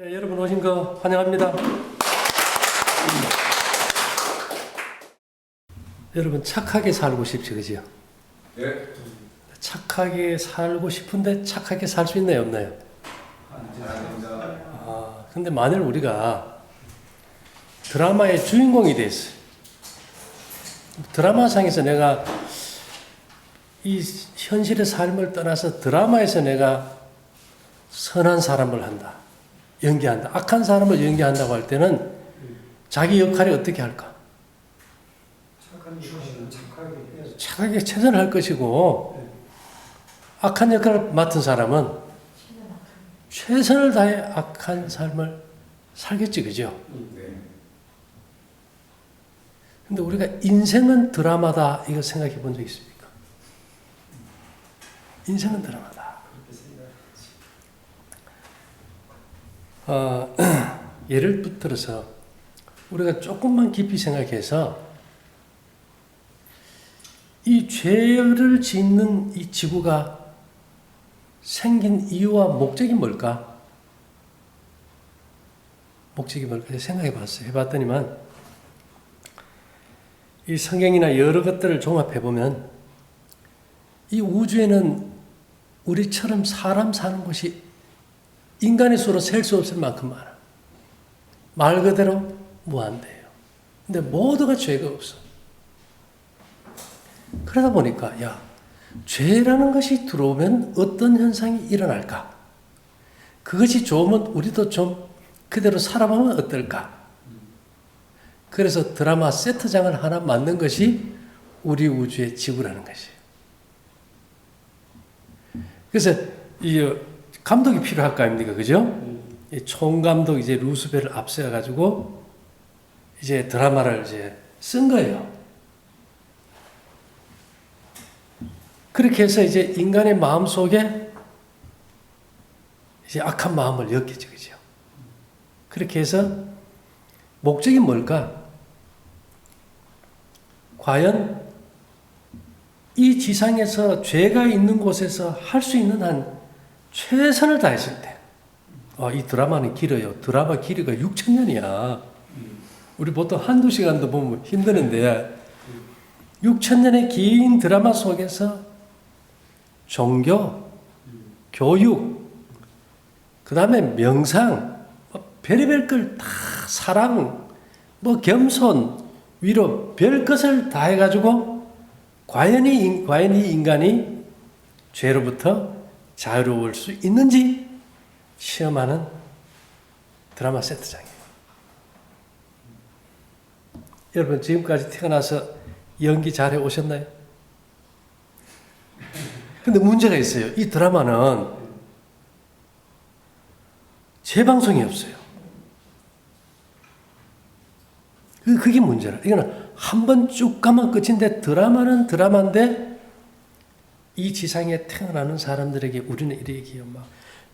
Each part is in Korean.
네, 여러분 오신 거 환영합니다. 여러분 착하게 살고 싶죠, 그죠? 네. 착하게 살고 싶은데 착하게 살 수 있나요, 없나요? 근데 만일 우리가 드라마의 주인공이 됐어요. 드라마상에서 내가 이 현실의 삶을 떠나서 드라마에서 내가 선한 사람을 한다. 연기한다. 악한 사람을 연기한다고 할 때는 자기 역할이 어떻게 할까? 착하게 최선을 할 것이고, 악한 역할을 맡은 사람은 최선을 다해 악한 삶을 살겠지, 그죠? 근데 우리가 인생은 드라마다 이거 생각해 본 적 있습니까? 인생은 드라마다. 예를 들어서 우리가 조금만 깊이 생각해서 이 죄를 짓는 이 지구가 생긴 이유와 목적이 뭘까? 목적이 뭘까? 생각해 봤어요. 해봤더니만 이 성경이나 여러 것들을 종합해 보면 이 우주에는 우리처럼 사람 사는 곳이 인간의 수로 셀 수 없을 만큼 많아. 말 그대로 무한대예요. 근데 모두가 죄가 없어. 그러다 보니까 죄라는 것이 들어오면 어떤 현상이 일어날까? 그것이 좋으면 우리도 좀 그대로 살아보면 어떨까? 그래서 드라마 세트장을 하나 만든 것이 우리 우주의 지구라는 것이에요. 그래서 이 감독이 필요할 거 아닙니까? 그죠? 이 총감독 이제 루스벨을 앞세워 가지고 이제 드라마를 이제 쓴 거예요. 그렇게 해서 이제 인간의 마음 속에 이제 악한 마음을 엮겠죠. 그죠? 그렇게 해서 목적이 뭘까? 과연 이 지상에서 죄가 있는 곳에서 할 수 있는 한 최선을 다했을 때, 이 드라마는 길어요. 드라마 길이가 6,000년이야. 우리 보통 한두 시간도 보면 힘드는데 6,000년의 긴 드라마 속에서 종교, 교육, 그 다음에 명상, 별의별 걸 다 사랑, 겸손, 위로 별 것을 다 해가지고 과연 이 인간이 죄로부터 자유로울 수 있는지 시험하는 드라마 세트장이에요. 여러분 지금까지 태어나서 연기 잘해 오셨나요? 근데 문제가 있어요. 이 드라마는 재방송이 없어요. 그게 문제라. 이거는 한 번 쭉 가면 끝인데 드라마는 드라마인데 이 지상에 태어나는 사람들에게 우리는 이렇게 얘기해요.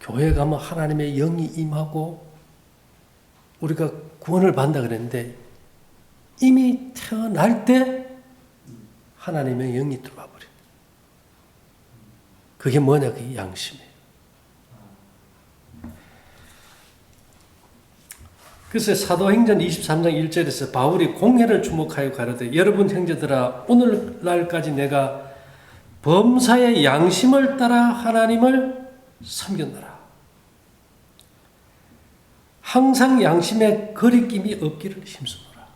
교회 가면 하나님의 영이 임하고 우리가 구원을 받는다 그랬는데 이미 태어날 때 하나님의 영이 들어와 버려요. 그게 뭐냐? 그게 양심이에요. 그래서 사도행전 23장 1절에서 바울이 공회를 주목하여 가로되 여러분 형제들아 오늘날까지 내가 범사의 양심을 따라 하나님을 섬겼노라. 항상 양심에 거리낌이 없기를 힘쓰노라.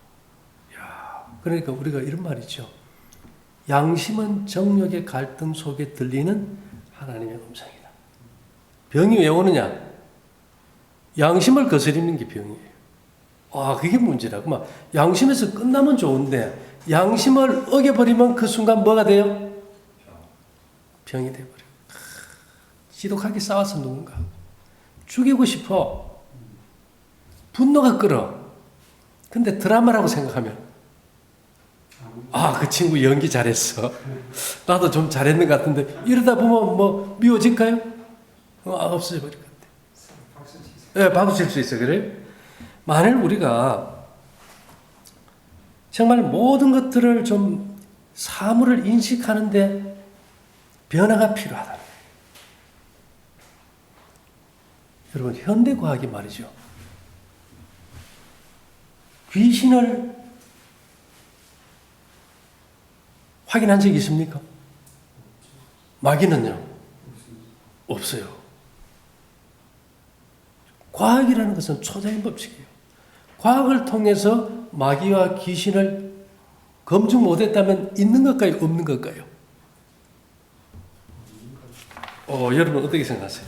그러니까 우리가 이런 말이죠. 양심은 정욕의 갈등 속에 들리는 하나님의 음성이다. 병이 왜 오느냐? 양심을 거스리는 게 병이에요. 그게 문제라고. 양심에서 끝나면 좋은데 양심을 어겨버리면 그 순간 뭐가 돼요? 병이 돼버려. 지독하게 싸워서 누군가 죽이고 싶어. 분노가 끓어. 근데 드라마라고 생각하면 그 친구 연기 잘했어. 나도 좀 잘했는 것 같은데 이러다 보면 미워질까요? 없어져 버릴 것 같아. 박수 칠 수 있어. 그래? 만일 우리가 정말 모든 것들을 좀 사물을 인식하는데 변화가 필요하다. 여러분 현대과학이 말이죠. 귀신을 확인한 적이 있습니까? 마귀는요? 없어요. 과학이라는 것은 초자연 법칙이에요. 과학을 통해서 마귀와 귀신을 검증 못했다면 있는 것까요? 없는 것까요? 여러분 어떻게 생각하세요?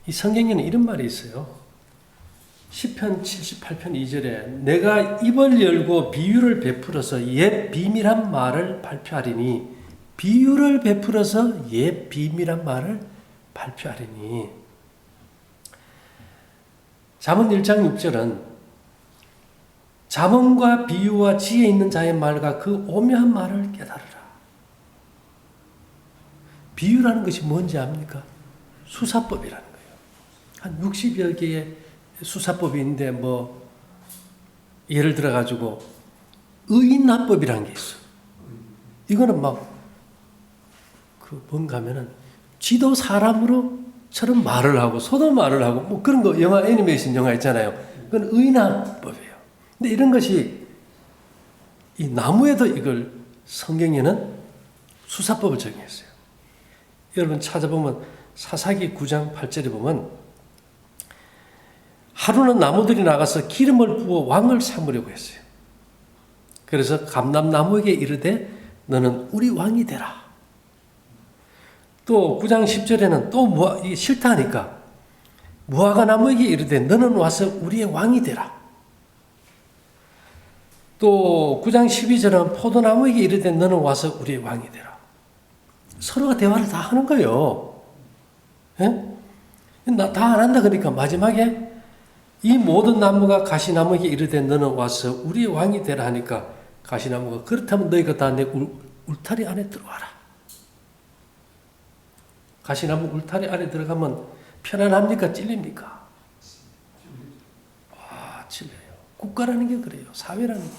이 성경에는 이런 말이 있어요. 시편 78편 2절에 내가 입을 열고 비유를 베풀어서 옛 비밀한 말을 발표하리니 비유를 베풀어서 옛 비밀한 말을 발표하리니. 잠언 1장 6절은 잠언과 비유와 지혜 있는 자의 말과 그 오묘한 말을 깨달으라. 비유라는 것이 뭔지 압니까? 수사법이라는 거예요. 한 60여 개의 수사법이 있는데 예를 들어 가지고 의인납법이라는 게 있어. 이거는 뭔가 하면은 쥐도 사람으로처럼 말을 하고 소도 말을 하고 그런 거 영화 애니메이션 영화 있잖아요. 그건 의인납법이에요. 근데 이런 것이 이 나무에도 이걸 성경에는 수사법을 적용했어요. 여러분 찾아보면 사사기 9장 8절에 보면 하루는 나무들이 나가서 기름을 부어 왕을 삼으려고 했어요. 그래서 감람나무에게 이르되 너는 우리 왕이 되라. 또 9장 10절에는 또 이게 싫다 하니까 무화과 나무에게 이르되 너는 와서 우리의 왕이 되라. 또 9장 12절은 포도나무에게 이르되 너는 와서 우리의 왕이 되라. 서로가 대화를 다 하는 거예요. 나 다 안 한다 그러니까 마지막에 이 모든 나무가 가시나무에게 이르되 너는 와서 우리의 왕이 되라 하니까 가시나무가 그렇다면 너희가 다 내 울타리 안에 들어와라. 가시나무 울타리 안에 들어가면 편안합니까? 찔립니까? 찔려요. 국가라는 게 그래요. 사회라는 게.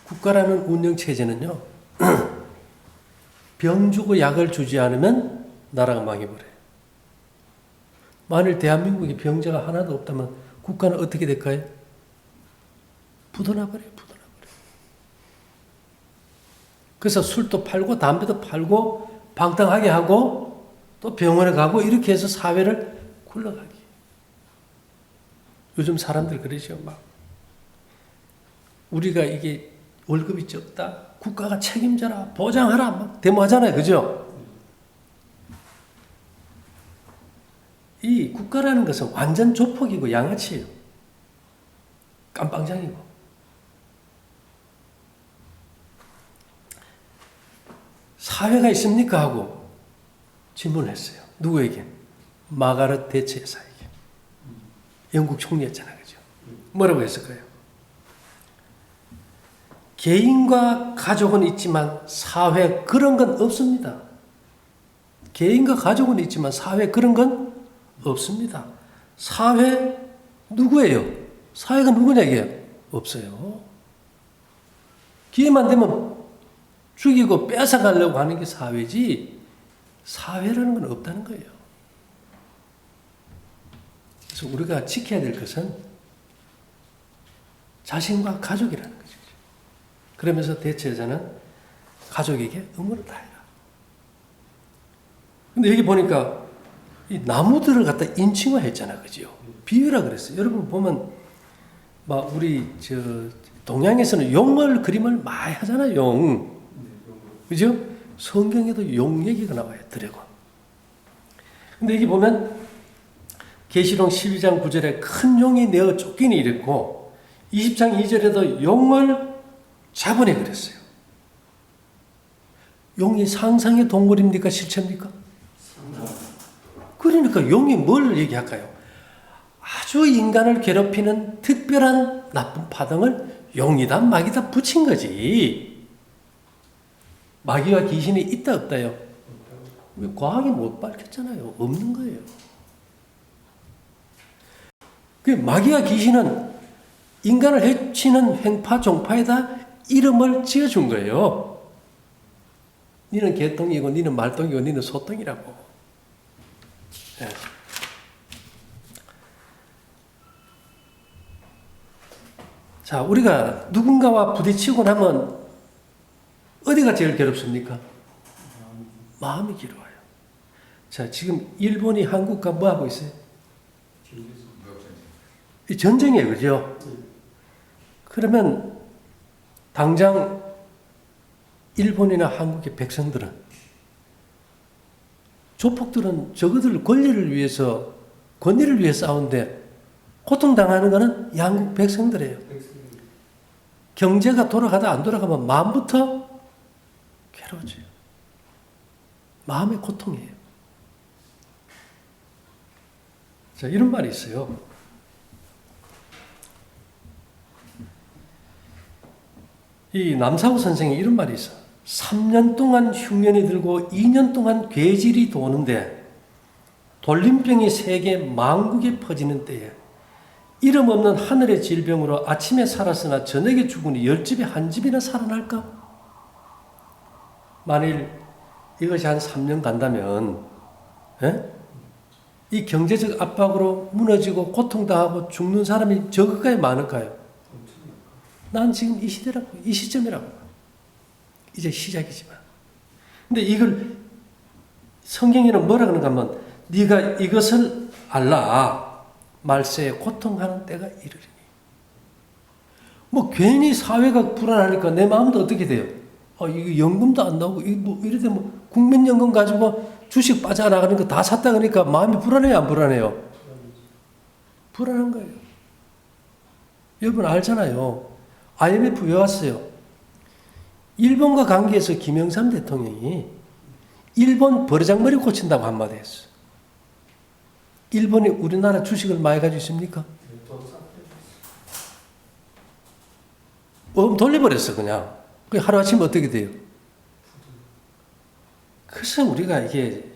국가라는 운영체제는요. 병 주고 약을 주지 않으면 나라가 망해버려요. 만일 대한민국에 병자가 하나도 없다면 국가는 어떻게 될까요? 부도나버려요. 그래서 술도 팔고 담배도 팔고 방탕하게 하고 또 병원에 가고 이렇게 해서 사회를 굴러가게. 요즘 사람들 그러죠. 우리가 이게 월급이 적다. 국가가 책임져라. 보장하라. 데모하잖아요. 그죠? 이 국가라는 것은 완전 조폭이고 양아치예요. 깜빵장이고. 사회가 있습니까? 하고 질문을 했어요. 누구에게? 마가렛 대처 여사에게. 영국 총리였잖아요. 그죠? 뭐라고 했을까요? 개인과 가족은 있지만 사회 그런 건 없습니다. 개인과 가족은 있지만 사회 그런 건 없습니다. 사회 누구예요? 사회가 누구냐 이게 없어요. 기회만 되면 죽이고 뺏어가려고 하는 게 사회지 사회라는 건 없다는 거예요. 그래서 우리가 지켜야 될 것은 자신과 가족이라는 거죠. 그러면서 대체자는 가족에게 의무를 다해라. 근데 여기 보니까 이 나무들을 갖다 인칭화했잖아, 그죠? 비유라 그랬어요. 여러분 보면 우리 동양에서는 용을 그림을 많이 하잖아요. 용. 그죠? 성경에도 용 얘기가 나와요. 드래곤. 근데 여기 보면 계시록 12장 9절에 큰 용이 내어 쫓기니 이랬고 20장 2절에도 용을 잡으니 그랬어요. 용이 상상의 동물입니까? 실체입니까? 그러니까 용이 뭘 얘기할까요? 아주 인간을 괴롭히는 특별한 나쁜 파동을 용이다 마귀다 붙인 거지. 마귀와 귀신이 있다 없다요? 과학이 못 밝혔잖아요. 없는 거예요. 마귀와 귀신은 인간을 해치는 횡파 종파에다 이름을 지어준 거예요. 니는 개똥이고 니는 말똥이고 니는 소똥이라고. 네. 자, 우리가 누군가와 부딪히고 나면 어디가 제일 괴롭습니까? 마음이 괴로워요. 자, 지금 일본이 한국과 뭐 하고 있어요? 이 전쟁이에요, 그죠? 그러면 당장 일본이나 한국의 백성들은, 조폭들은 저그들 권리를 위해서, 권리를 위해 싸우는데 고통당하는 것은 양국 백성들이에요. 경제가 돌아가다 안 돌아가면 마음부터 괴로워져요. 마음의 고통이에요. 자, 이런 말이 있어요. 이 남사우 선생이 이런 말이 있어. 3년 동안 흉년이 들고 2년 동안 괴질이 도는데 돌림병이 세계 만국에 퍼지는 때에 이름 없는 하늘의 질병으로 아침에 살았으나 저녁에 죽으니 10집에 1집이나 살아날까? 만일 이것이 한 3년 간다면 이 경제적 압박으로 무너지고 고통당하고 죽는 사람이 적을까요? 많을까요? 난 지금 이 시대라고, 이 시점이라고. 이제 시작이지만. 근데 이걸 성경에는 뭐라 그러는가 하면 네가 이것을 알라. 말세에 고통하는 때가 이르리니. 뭐 괜히 사회가 불안하니까 내 마음도 어떻게 돼요? 이거 연금도 안 나오고 이거 뭐 이러다 뭐 국민연금 가지고 주식 빠져나가는 거 다 샀다 그러니까 마음이 불안해요, 안 불안해요? 불안한 거예요. 여러분 알잖아요. IMF 왜 왔어요? 일본과 관계에서 김영삼 대통령이 일본 버르장머리 고친다고 한마디 했어요. 일본이 우리나라 주식을 많이 가지고 있습니까? 돌려버렸어, 그냥. 그 하루아침에 어떻게 돼요? 그래서 우리가 이게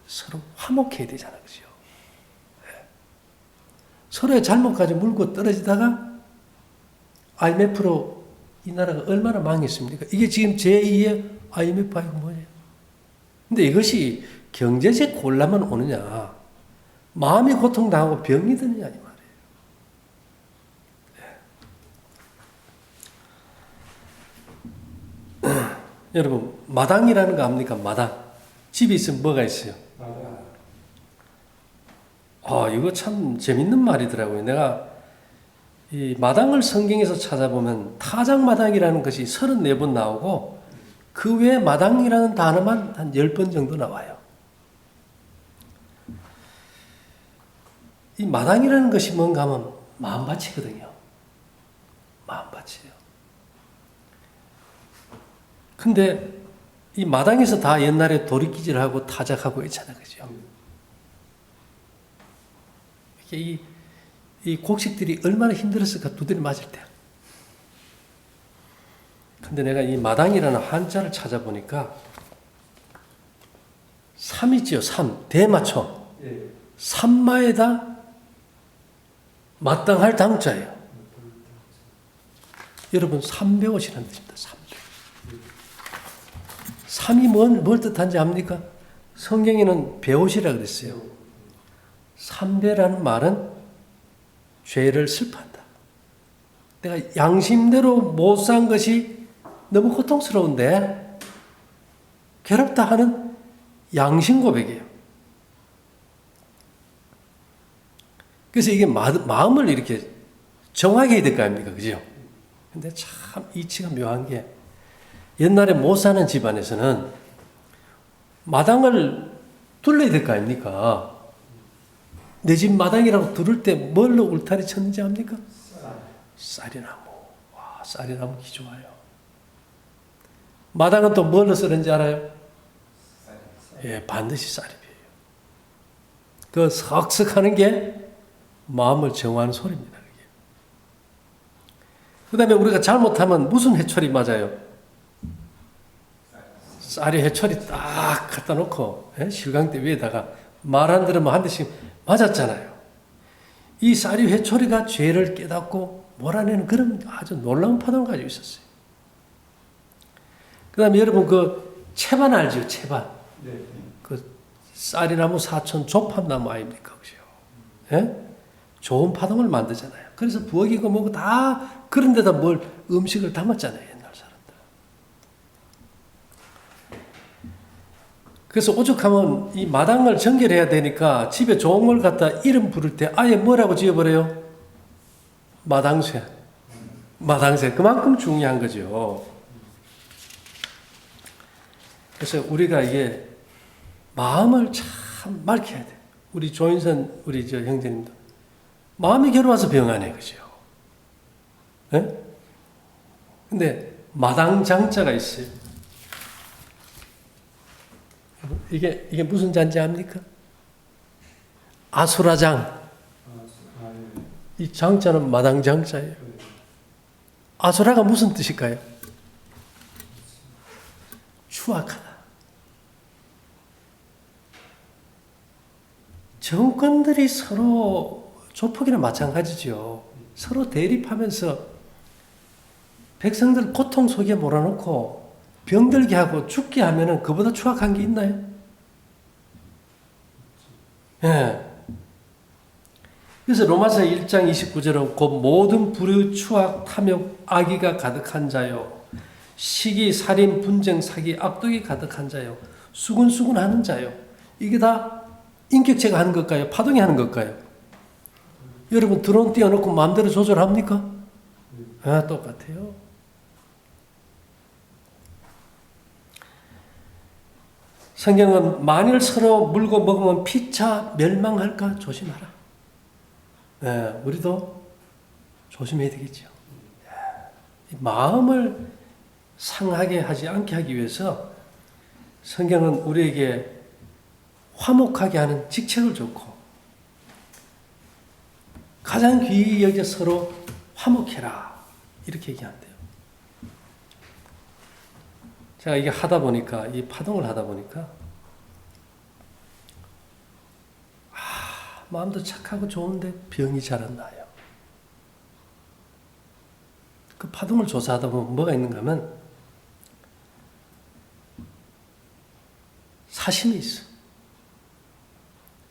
서로 화목해야 되잖아, 그죠? 서로의 잘못까지 물고 떨어지다가 IMF로 이 나라가 얼마나 망했습니까? 이게 지금 제2의 IMF 아니고 뭐예요? 근데 이것이 경제적 곤란만 오느냐, 마음이 고통당하고 병이 드느냐, 이 말이에요. 여러분, 마당이라는 거 압니까? 마당. 집에 있으면 뭐가 있어요? 이거 참 재밌는 말이더라고요. 내가 이 마당을 성경에서 찾아보면 타작마당이라는 것이 34번 나오고 그 외에 마당이라는 단어만 한 10번 정도 나와요. 이 마당이라는 것이 뭔가 하면 마음밭이거든요. 마음밭이에요. 근데 이 마당에서 다 옛날에 도리끼질하고 타작하고 있잖아, 그죠? 이 곡식들이 얼마나 힘들었을까, 두드려 맞을 때. 근데 내가 이 마당이라는 한자를 찾아보니까 삼이지요, 삼. 대마초. 삼마에다 마땅할 당자예요. 여러분, 삼 배우시라는 뜻입니다. 삼 배우. 삼이 뭘 뜻한지 압니까? 성경에는 배우시라 그랬어요. 삼배라는 말은 죄를 슬퍼한다. 내가 양심대로 못 산 것이 너무 고통스러운데 괴롭다 하는 양심 고백이에요. 그래서 이게 마음을 이렇게 정하게 해야 될 거 아닙니까? 그죠? 근데 참 이치가 묘한 게 옛날에 못 사는 집안에서는 마당을 둘러야 될 거 아닙니까? 내 집 마당이라고 들을 때 뭘로 울타리 쳤는지 압니까? 쌀이나무. 와, 쌀이나무 기 좋아요. 마당은 또 뭘로 쓰는지 알아요? 예, 반드시 쌀이에요. 그 석석하는 게 마음을 정화하는 소리입니다. 그 다음에 우리가 잘못하면 무슨 해초리 맞아요? 쌀이 해초리 딱 갖다 놓고 실강대 위에다가 말 안 들으면 한 대씩 맞았잖아요. 이 쌀이 회초리가 죄를 깨닫고 몰아내는 그런 아주 놀라운 파동을 가지고 있었어요. 그 다음에 여러분 그 채반 알죠? 채반. 네. 그 쌀이나무 사촌 조팝나무 아닙니까? 그죠? 예? 좋은 파동을 만들잖아요. 그래서 부엌이고 뭐고 다 그런 데다 뭘 음식을 담았잖아요. 옛날 사람들. 그래서 오죽하면 이 마당을 정결해야 되니까 집에 좋은 걸 갖다 이름 부를 때 아예 뭐라고 지어버려요? 마당쇠. 마당쇠. 그만큼 중요한 거죠. 그래서 우리가 이게 마음을 참 맑게 해야 돼. 우리 조인선 우리 저 형제님도 마음이 괴로워서 병하네, 그죠? 예? 근데 마당장자가 있어요. 이게 무슨 잔지 압니까? 아수라장. 이 장자는 마당장자예요. 아수라가 무슨 뜻일까요? 추악하다. 정권들이 서로 조폭이나 마찬가지죠. 서로 대립하면서 백성들 고통 속에 몰아넣고 병들게 하고 죽게 하면은 그보다 추악한 게 있나요? 예. 그래서 로마서 1장 29절은 곧 모든 불의, 추악, 탐욕, 악의가 가득한 자요. 시기, 살인, 분쟁, 사기, 압독이 가득한 자요. 수군수군하는 자요. 이게 다 인격체가 하는 것일까요? 파동이 하는 것일까요? 여러분 드론 띄워놓고 마음대로 조절합니까? 아, 똑같아요. 성경은 만일 서로 물고 먹으면 피차 멸망할까 조심하라. 네, 우리도 조심해야 되겠죠. 마음을 상하게 하지 않게 하기 위해서 성경은 우리에게 화목하게 하는 직책을 줬고 가장 귀히 여겨 서로 화목해라 이렇게 얘기한대요. 제가 이게 하다 보니까 이 파동을 하다 보니까 마음도 착하고 좋은데 병이 잘 안 나요. 그 파동을 조사하다 보면 뭐가 있는가 하면 사심이 있어.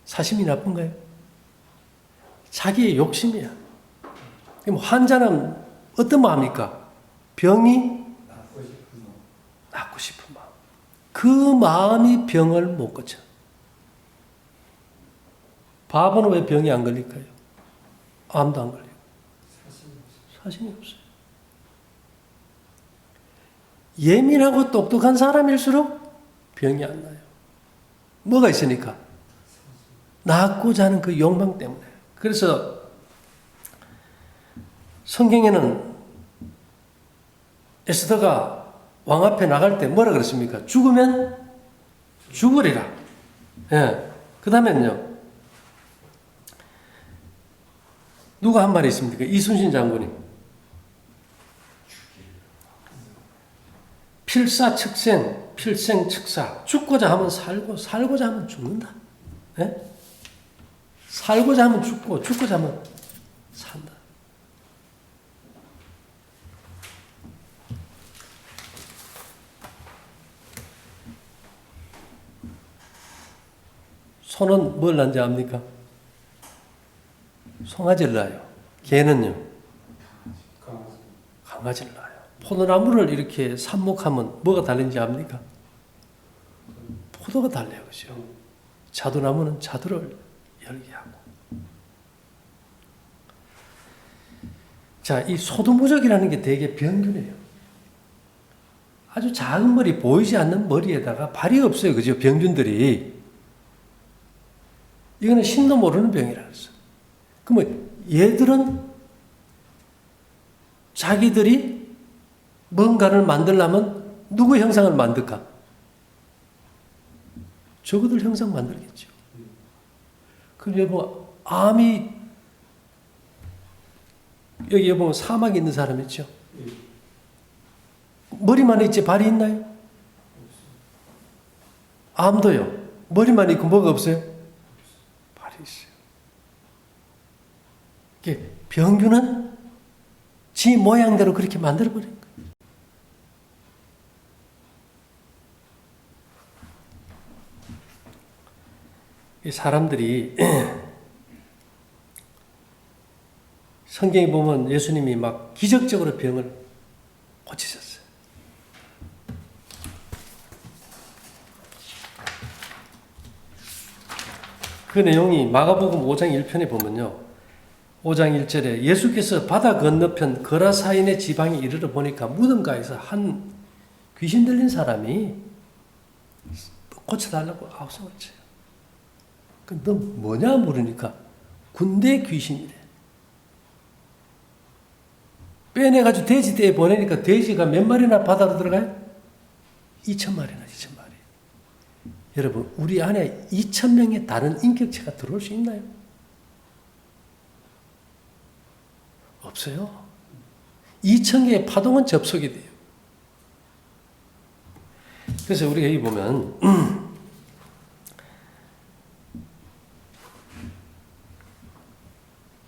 사심이 나쁜가요? 자기의 욕심이야. 그럼 환자는 어떤 마음입니까? 병이 낫고 싶은 마음. 그 마음이 병을 못 고쳐. 바보는 왜 병이 안 걸릴까요? 암도 안 걸리고. 사심이 없어요. 예민하고 똑똑한 사람일수록 병이 안 나요. 뭐가 있으니까? 낳고자 하는 그 욕망 때문에. 그래서 성경에는 에스더가 왕 앞에 나갈 때 뭐라 그랬습니까? 죽으면 죽으리라. 예. 그 다음에는요. 누가 한 말이 있습니까? 이순신 장군이. 필사측생, 필생측사. 죽고자 하면 살고, 살고자 하면 죽는다. 예? 살고자 하면 죽고, 죽고자 하면 산다. 소는 뭘 낳는지 압니까? 송아지를 낳아요. 개는요? 강아지를 낳아요. 포도나무를 이렇게 삽목하면 뭐가 달린지 압니까? 포도가 달려요. 그죠? 자두나무는 자두를 열게 하고. 자, 이 소두무적이라는 게 되게 병균이에요. 아주 작은 머리, 보이지 않는 머리에다가 발이 없어요. 그죠? 병균들이. 이거는 신도 모르는 병이라 그랬어. 그러면 얘들은 자기들이 뭔가를 만들려면 누구 형상을 만들까? 저거들 형상 만들겠죠. 그럼 여보, 암이, 여기 여보 사막에 있는 사람 있죠? 머리만 있지 발이 있나요? 암도요. 머리만 있고 뭐가 없어요? 발이 있어요. 이게 병균은 지 모양대로 그렇게 만들어버린 거예요. 이 사람들이 성경에 보면 예수님이 막 기적적으로 병을 고치셨어요. 그 내용이 마가복음 5장 1편에 보면요. 5장 1절에 예수께서 바다 건너편 거라사인의 지방에 이르러 보니까 무덤가에서 한 귀신 들린 사람이 고쳐달라고 아우성을 쳐요. 너 뭐냐 물으니까 군대 귀신이래. 빼내가지고 돼지떼에 보내니까 돼지가 몇 마리나 바다로 들어가요? 2,000마리나 2,000마리. 여러분 우리 안에 2,000명의 다른 인격체가 들어올 수 있나요? 없어요. 2,000개의 파동은 접속이 돼요. 그래서 우리가 여기 보면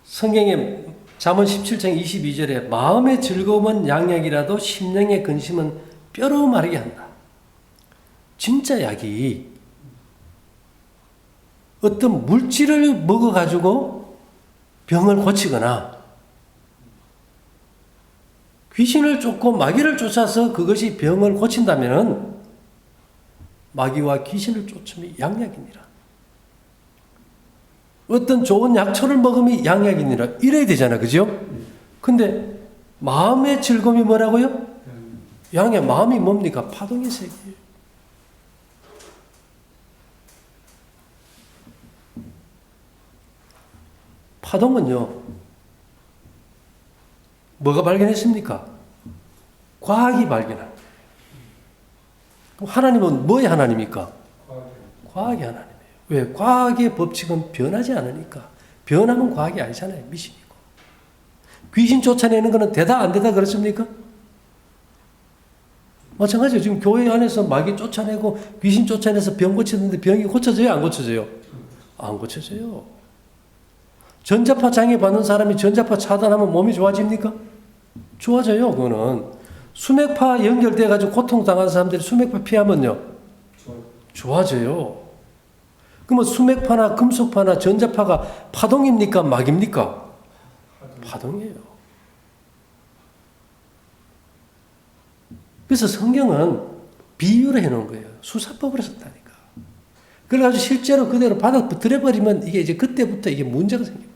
성경에 잠언 17장 22절에 마음의 즐거움은 양약이라도 심령의 근심은 뼈로 마르게 한다. 진짜 약이 어떤 물질을 먹어가지고 병을 고치거나 귀신을 쫓고 마귀를 쫓아서 그것이 병을 고친다면 마귀와 귀신을 쫓음이 양약이니라. 어떤 좋은 약초를 먹음이 양약이니라. 이래야 되잖아. 그죠? 근데 마음의 즐거움이 뭐라고요? 양약. 마음이 뭡니까? 파동의 세계예요. 파동은요. 뭐가 발견했습니까? 과학이 발견한. 하나님은 뭐의 하나님입니까? 과학의 하나님이에요. 왜? 과학의 법칙은 변하지 않으니까. 변하면 과학이 아니잖아요. 미신이고. 귀신 쫓아내는 거는 되다 안 되다 그렇습니까? 마찬가지로 지금 교회 안에서 마귀 쫓아내고 귀신 쫓아내서 병 고치는데 병이 고쳐져요? 안 고쳐져요? 안 고쳐져요. 전자파 장애 받는 사람이 전자파 차단하면 몸이 좋아집니까? 좋아져요. 그거는. 수맥파 연결돼 가지고 고통당하는 사람들이 수맥파 피하면요. 좋아져요. 그러면 수맥파나 금속파나 전자파가 파동입니까? 막입니까? 파동이에요. 그래서 성경은 비유를 해놓은 거예요. 수사법으로 썼다니까. 그래가지고 실제로 그대로 받아들여버리면 이게 이제 그때부터 이게 문제가 생깁니다.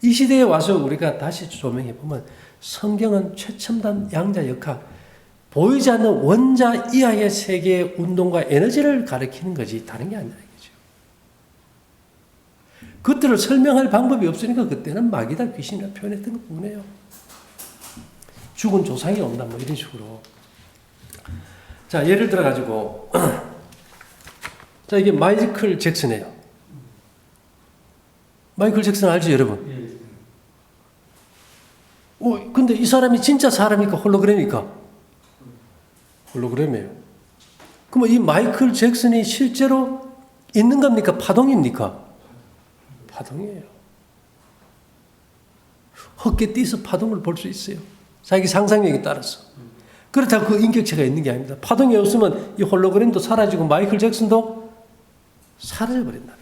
이 시대에 와서 우리가 다시 조명해보면 성경은 최첨단 양자 역학, 보이지 않는 원자 이하의 세계의 운동과 에너지를 가리키는 거지 다른 게 아니라 이거죠. 그것들을 설명할 방법이 없으니까 그때는 마귀다 귀신이라 표현했던 것 뿐이에요. 죽은 조상이 온다 뭐 이런 식으로. 자, 예를 들어 가지고 자, 이게 마이클 잭슨이에요. 마이클 잭슨 알죠, 여러분? 근데 이 사람이 진짜 사람입니까? 홀로그램입니까? 홀로그램이에요. 그러면 이 마이클 잭슨이 실제로 있는 겁니까? 파동입니까? 파동이에요. 헛개 뛰서 파동을 볼 수 있어요. 자기 상상력에 따라서. 그렇다고 그 인격체가 있는 게 아닙니다. 파동이 없으면 이 홀로그램도 사라지고 마이클 잭슨도 사라져버린다는 거지.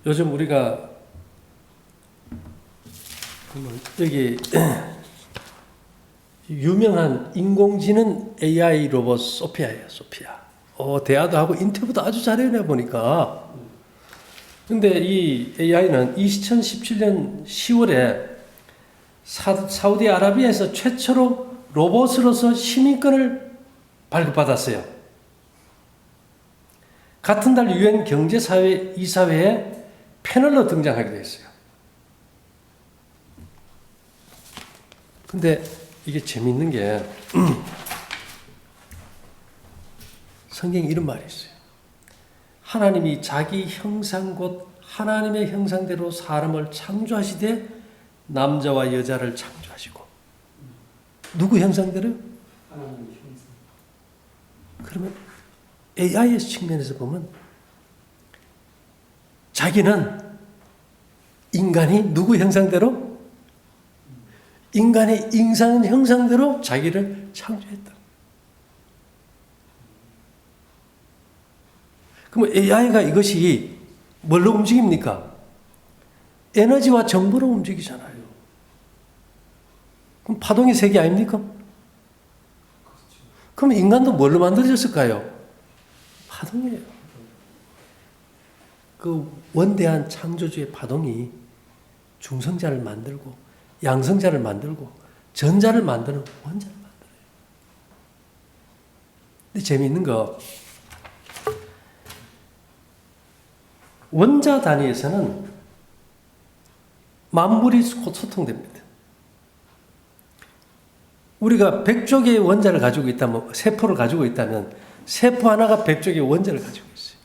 요즘 우리가 여기 유명한 인공지능 AI 로봇 소피아예요. 소피아. 대화도 하고 인터뷰도 아주 잘해내 보니까. 근데 이 AI는 2017년 10월에 사우디아라비아에서 최초로 로봇으로서 시민권을 발급받았어요. 같은 달 UN 경제사회 이사회에 패널로 등장하기도 했어요. 근데 이게 재밌는 게 성경에 이런 말이 있어요. 하나님이 자기 형상 곧 하나님의 형상대로 사람을 창조하시되 남자와 여자를 창조하시고. 누구 형상대로요? 하나님의 형상. 그러면 AI의 측면에서 보면 자기는 인간이 누구 형상대로? 인간의 인상 형상대로 자기를 창조했다. 그럼 AI가 이것이 뭘로 움직입니까? 에너지와 정보로 움직이잖아요. 그럼 파동의 세계 아닙니까? 그럼 인간도 뭘로 만들어졌을까요? 파동이에요. 그 원대한 창조주의 파동이 중성자를 만들고 양성자를 만들고 전자를 만드는 원자를 만들어요. 근데 재미있는 거 원자 단위에서는 만물이 소통됩니다. 우리가 100쪽의 원자를 가지고 있다면, 세포를 가지고 있다면 세포 하나가 100쪽의 원자를 가지고 있어요.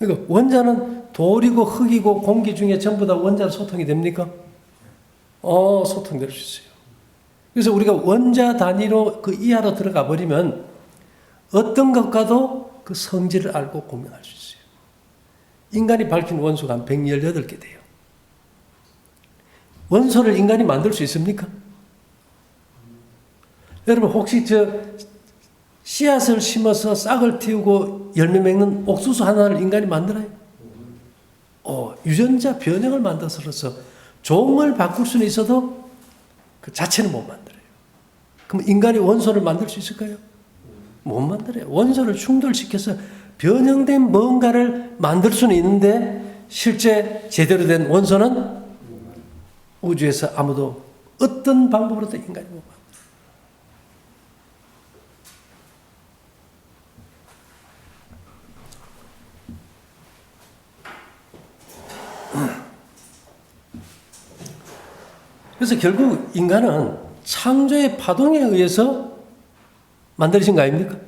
그러니까 원자는 돌이고 흙이고 공기 중에 전부 다 원자로 소통이 됩니까? 소통될 수 있어요. 그래서 우리가 원자 단위로 그 이하로 들어가 버리면 어떤 것과도 그 성질을 알고 공명할 수 있어요. 인간이 밝힌 원소가 한 118개 돼요. 원소를 인간이 만들 수 있습니까? 여러분 혹시 씨앗을 심어서 싹을 틔우고 열매 맺는 옥수수 하나를 인간이 만들어요? 유전자 변형을 만들어서 종을 바꿀 수는 있어도 그 자체는 못 만들어요. 그럼 인간이 원소를 만들 수 있을까요? 못 만들어요. 원소를 충돌시켜서 변형된 뭔가를 만들 수는 있는데 실제 제대로 된 원소는 우주에서 아무도 어떤 방법으로도 인간이 못 만들어요. 그래서 결국 인간은 창조의 파동에 의해서 만들어진 거 아닙니까?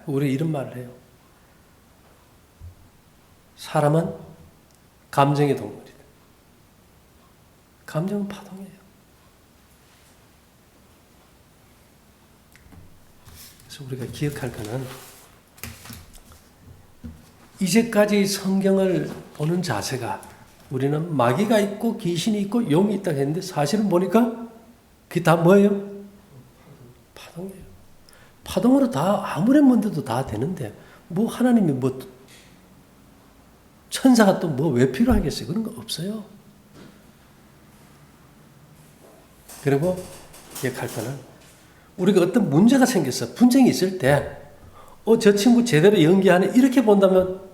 우리 이런 말을 해요. 사람은 감정의 동물이다. 감정은 파동이에요. 그래서 우리가 기억할 거는 이제까지 성경을 보는 자세가 우리는 마귀가 있고 귀신이 있고 용이 있다고 했는데 사실은 보니까 그게 다 뭐예요? 파동이에요. 파동으로 다 아무리 뭔데도 다 되는데 뭐 하나님이 뭐 천사가 또 뭐 왜 필요하겠어요? 그런 거 없어요. 그리고 기억할 거는 우리가 어떤 문제가 생겨서 분쟁이 있을 때 저 친구 제대로 연기하네 이렇게 본다면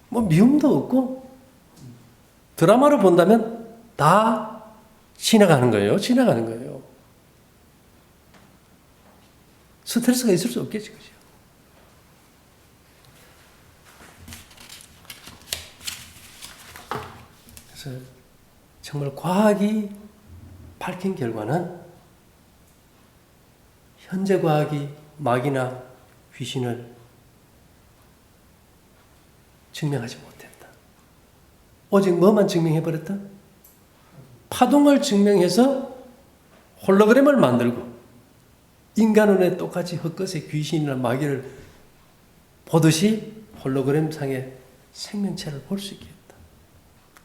뭐 미움도 없고 드라마로 본다면 다 지나가는 거예요. 지나가는 거예요. 스트레스가 있을 수 없겠지. 그죠? 그래서 정말 과학이 밝힌 결과는 현재 과학이 마귀나 귀신을 증명하지 못했다. 오직 뭐만 증명해버렸다? 파동을 증명해서 홀로그램을 만들고 인간 눈에 똑같이 헛것의 귀신이나 마귀를 보듯이 홀로그램 상의 생명체를 볼 수 있게 했다.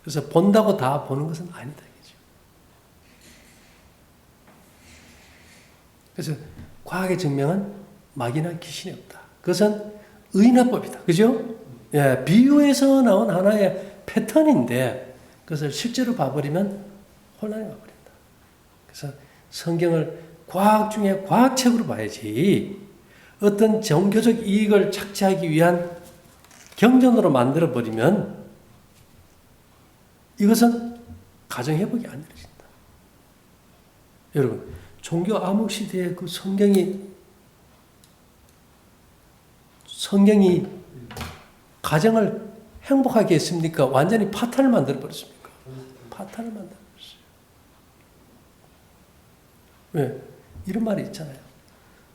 그래서 본다고 다 보는 것은 아니다. 그래서 과학의 증명은 마귀나 귀신이 없다. 그것은 의인화법이다. 그죠? 비유에서 나온 하나의 패턴인데 그것을 실제로 봐버리면 혼란이 와버린다. 그래서 성경을 과학 중에 과학책으로 봐야지 어떤 종교적 이익을 착취하기 위한 경전으로 만들어버리면 이것은 가정회복이 안 이루어진다. 여러분 종교 암흑 시대에 그 성경이 가정을 행복하게 했습니까? 완전히 파탄을 만들어 버렸습니까? 파탄을 만들어 버렸어요. 왜? 이런 말이 있잖아요.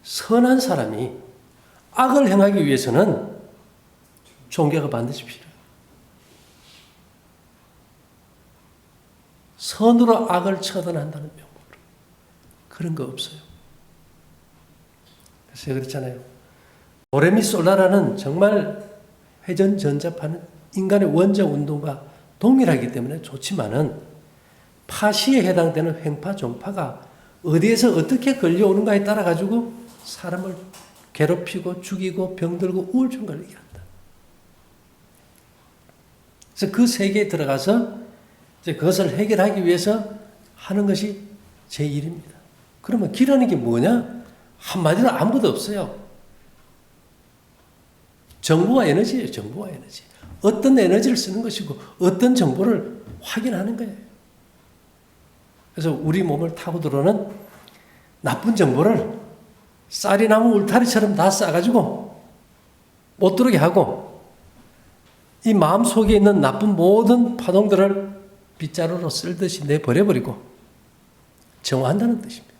선한 사람이 악을 행하기 위해서는 종교가 반드시 필요해요. 선으로 악을 처단한다는 명목으로. 그런 거 없어요. 그래서 그렇잖아요. 도레미솔라라는 정말 회전 전자파는 인간의 원자 운동과 동일하기 때문에 좋지만은 파시에 해당되는 횡파, 종파가 어디에서 어떻게 걸려오는가에 따라 가지고 사람을 괴롭히고 죽이고 병들고 우울증 걸리게 한다. 그래서 그 세계에 들어가서 이제 그것을 해결하기 위해서 하는 것이 제 일입니다. 그러면 길하는 게 뭐냐? 한마디로 아무것도 없어요. 정보와 에너지예요. 정보와 에너지. 어떤 에너지를 쓰는 것이고 어떤 정보를 확인하는 거예요. 그래서 우리 몸을 타고 들어오는 나쁜 정보를 쌀이나무 울타리처럼 다 싸가지고 못 들어오게 하고 이 마음 속에 있는 나쁜 모든 파동들을 빗자루로 쓸듯이 내버려버리고 정화한다는 뜻입니다.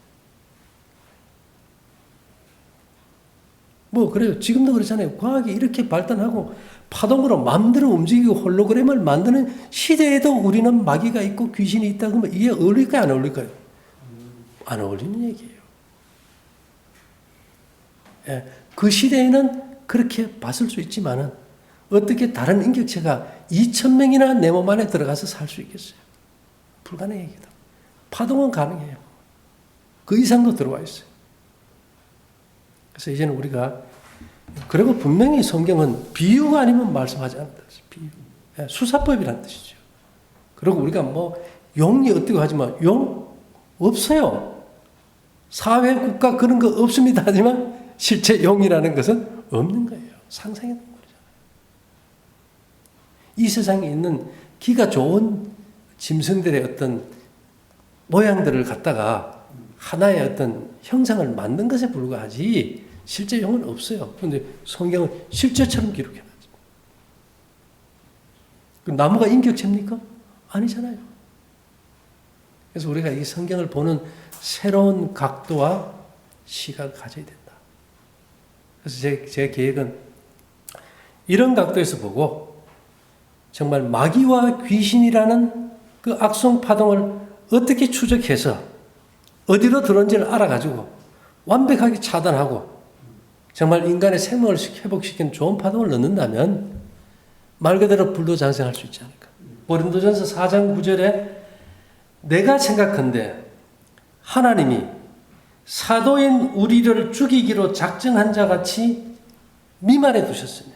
뭐 그래요. 지금도 그렇잖아요. 과학이 이렇게 발달하고 파동으로 마음대로 움직이고 홀로그램을 만드는 시대에도 우리는 마귀가 있고 귀신이 있다 그러면 이게 어울릴까요? 안 어울릴까요? 안 어울리는 얘기예요. 예, 그 시대에는 그렇게 봤을 수 있지만은 어떻게 다른 인격체가 2,000명이나 내 몸 안에 들어가서 살 수 있겠어요? 불가능한 얘기다. 파동은 가능해요. 그 이상도 들어와 있어요. 그래서 이제는 우리가 그리고 분명히 성경은 비유가 아니면 말씀하지 않는다. 비유. 수사법이라는 뜻이죠. 그리고 우리가 뭐 용이 어떻게 하지만 용 없어요. 사회 국가 그런 거 없습니다 하지만 실제 용이라는 것은 없는 거예요. 상상해 놓은 거잖아요. 이 세상에 있는 기가 좋은 짐승들의 어떤 모양들을 갖다가 하나의 어떤 형상을 만든 것에 불과하지 실제 용은 없어요. 그런데 성경은 실제처럼 기록해놨죠. 나무가 인격체입니까? 아니잖아요. 그래서 우리가 이 성경을 보는 새로운 각도와 시각을 가져야 된다. 그래서 제 계획은 이런 각도에서 보고 정말 마귀와 귀신이라는 그 악성 파동을 어떻게 추적해서 어디로 들어온지를 알아가지고 완벽하게 차단하고 정말 인간의 생명을 회복시키는 좋은 파동을 넣는다면 말 그대로 불도장생할 수 있지 않을까. 고린도전서 4장 9절에 내가 생각한데 하나님이 사도인 우리를 죽이기로 작정한 자 같이 미말에 두셨으며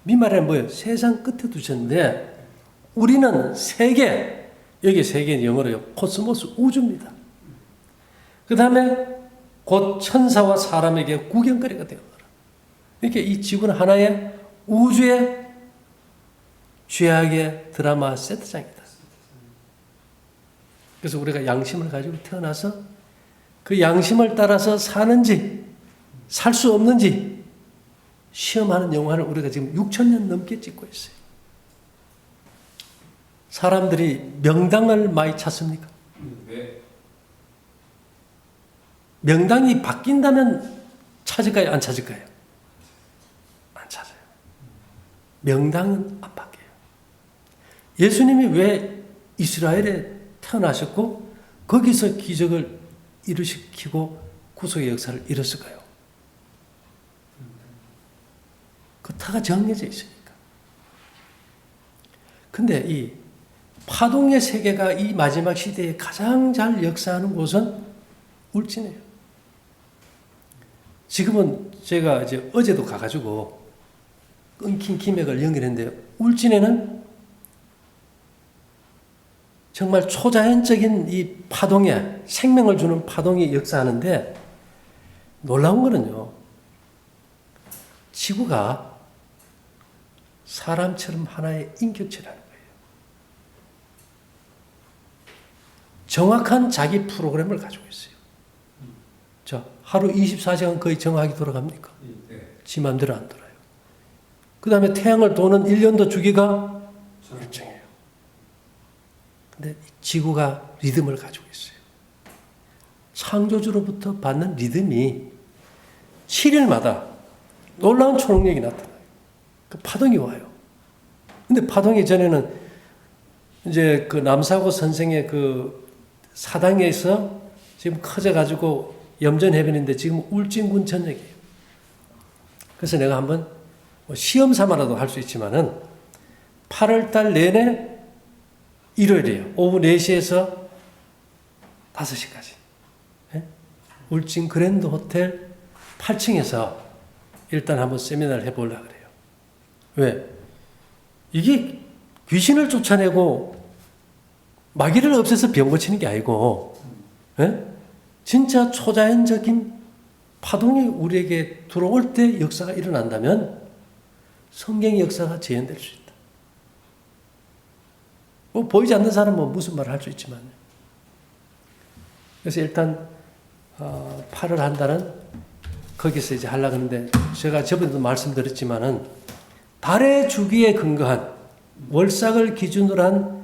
미말에 뭐예요? 세상 끝에 두셨는데 우리는 세계, 여기 세계는 영어로요. 코스모스 우주입니다. 그 다음에 곧 천사와 사람에게 구경거리가 되었노라. 이렇게 이 지구는 하나의 우주의 죄악의 드라마 세트장이다. 그래서 우리가 양심을 가지고 태어나서 그 양심을 따라서 사는지 살 수 없는지 시험하는 영화를 우리가 지금 6,000년 넘게 찍고 있어요. 사람들이 명당을 많이 찾습니까? 네. 명당이 바뀐다면 찾을까요? 안 찾을까요? 안 찾아요. 명당은 안 바뀌어요. 예수님이 왜 이스라엘에 태어나셨고 거기서 기적을 일으키고 구속의 역사를 이뤘을까요? 그 다가 정해져 있으니까. 근데 이 파동의 세계가 이 마지막 시대에 가장 잘 역사하는 곳은 울진이에요. 지금은 제가 이제 어제도 가가지고 끊긴 기맥을 연결했는데 울진에는 정말 초자연적인 이 파동에 생명을 주는 파동이 역사하는데 놀라운 거는요. 지구가 사람처럼 하나의 인격체라는 거예요. 정확한 자기 프로그램을 가지고 있어요. 자, 하루 24시간 거의 정확하게 돌아갑니까? 네. 지 맘대로 안 돌아요. 그 다음에 태양을 도는 1년도 주기가 일정해요. 근데 지구가 리듬을 가지고 있어요. 창조주로부터 받는 리듬이 7일마다 놀라운 초능력이 나타나요. 그 파동이 와요. 근데 파동이 전에는 이제 그 남사고 선생의 그 사당에서 지금 커져가지고 염전해변인데 지금 울진군 전역이에요. 그래서 내가 한번 뭐 시험 삼아라도 할 수 있지만은 8월달 내내 일요일이에요. 오후 4시에서 5시까지. 예? 울진 그랜드 호텔 8층에서 일단 한번 세미나를 해보려고 그래요. 왜? 이게 귀신을 쫓아내고 마귀를 없애서 병 고치는 게 아니고, 예? 진짜 초자연적인 파동이 우리에게 들어올 때 역사가 일어난다면 성경의 역사가 재현될 수 있다. 뭐 보이지 않는 사람은 무슨 말을 할 수 있지만, 그래서 일단 8월 한 달은 거기서 이제 하려고 하는데, 제가 저번에도 말씀드렸지만은 달의 주기에 근거한 월삭을 기준으로 한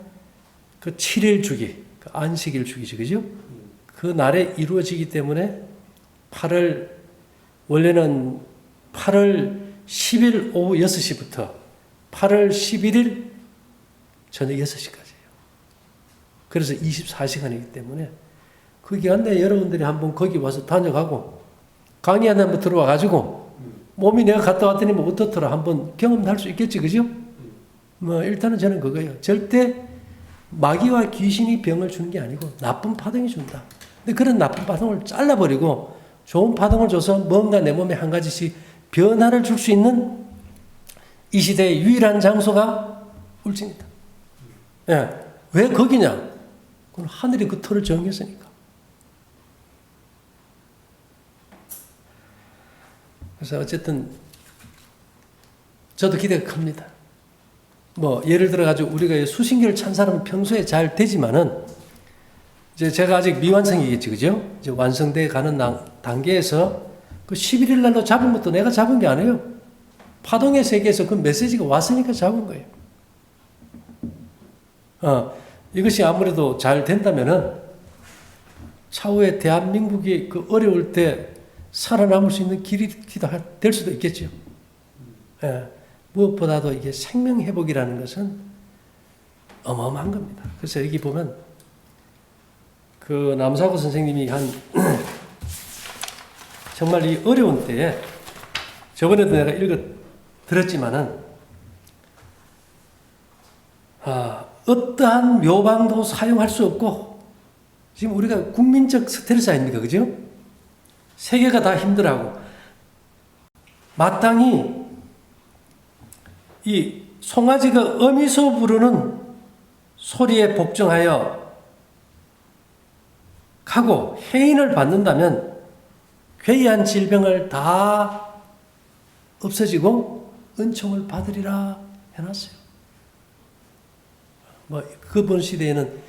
그 7일 주기, 그 안식일 주기죠, 그죠? 그 날에 이루어지기 때문에 원래는 8월 10일 오후 6시부터 8월 11일 저녁 6시까지예요. 그래서 24시간이기 때문에 그 기간 내에 여러분들이 한번 거기 와서 다녀가고 강의 안에 한번 들어와 가지고 몸이 내가 갔다 왔더니 뭐 어떻더라 한번 경험할 수 있겠지, 그죠? 뭐 일단은 저는 그거예요. 절대 마귀와 귀신이 병을 주는 게 아니고 나쁜 파동이 준다. 근데 그런 나쁜 파동을 잘라버리고 좋은 파동을 줘서 뭔가 내 몸에 한 가지씩 변화를 줄 수 있는 이 시대의 유일한 장소가 울진이다. 예. 왜 거기냐? 그건 하늘이 그 터를 정했으니까. 그래서 어쨌든 저도 기대가 큽니다. 뭐 예를 들어 가지고 우리가 수신기를 찬 사람은 평소에 잘 되지만은 이제 제가 아직 미완성이겠지, 그죠? 이제 완성돼 가는 단계에서 그 11일 날로 잡은 것도 내가 잡은 게 아니에요. 파동의 세계에서 그 메시지가 왔으니까 잡은 거예요. 이것이 아무래도 잘 된다면은 차후에 대한민국이 그 어려울 때 살아남을 수 있는 길이 될 수도 있겠죠. 예. 무엇보다도 이게 생명 회복이라는 것은 어마어마한 겁니다. 그래서 여기 보면 그 남사고 선생님이 한 정말 이 어려운 때에 저번에도 내가 들었지만은 어떠한 묘방도 사용할 수 없고 지금 우리가 국민적 스트레스 아닙니까, 그죠? 세계가 다 힘들어하고 마땅히 이 송아지가 어미소 부르는 소리에 복종하여 가고 해인을 받는다면 괴이한 질병을 다 없어지고 은총을 받으리라 해놨어요. 뭐 그번 시대에는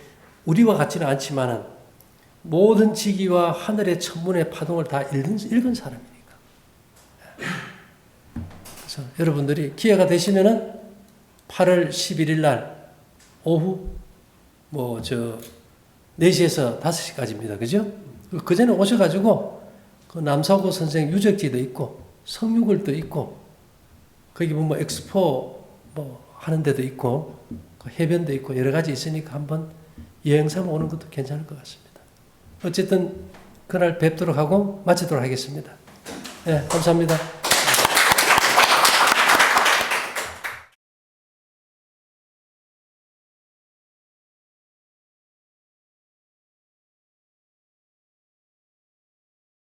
우리와 같지는 않지만은 모든 지기와 하늘의 천문의 파동을 다 읽은 사람이니까. 그래서 여러분들이 기회가 되시면은 8월 11일 날 오후 4시에서 5시까지입니다. 그죠? 그 전에 오셔가지고 그 남사고 선생 유적지도 있고 성유골도 있고 거기 보면 엑스포 하는 데도 있고 그 해변도 있고 여러 가지 있으니까 한번 여행 삼아 오는 것도 괜찮을 것 같습니다. 어쨌든 그날 뵙도록 하고 마치도록 하겠습니다. 네, 감사합니다.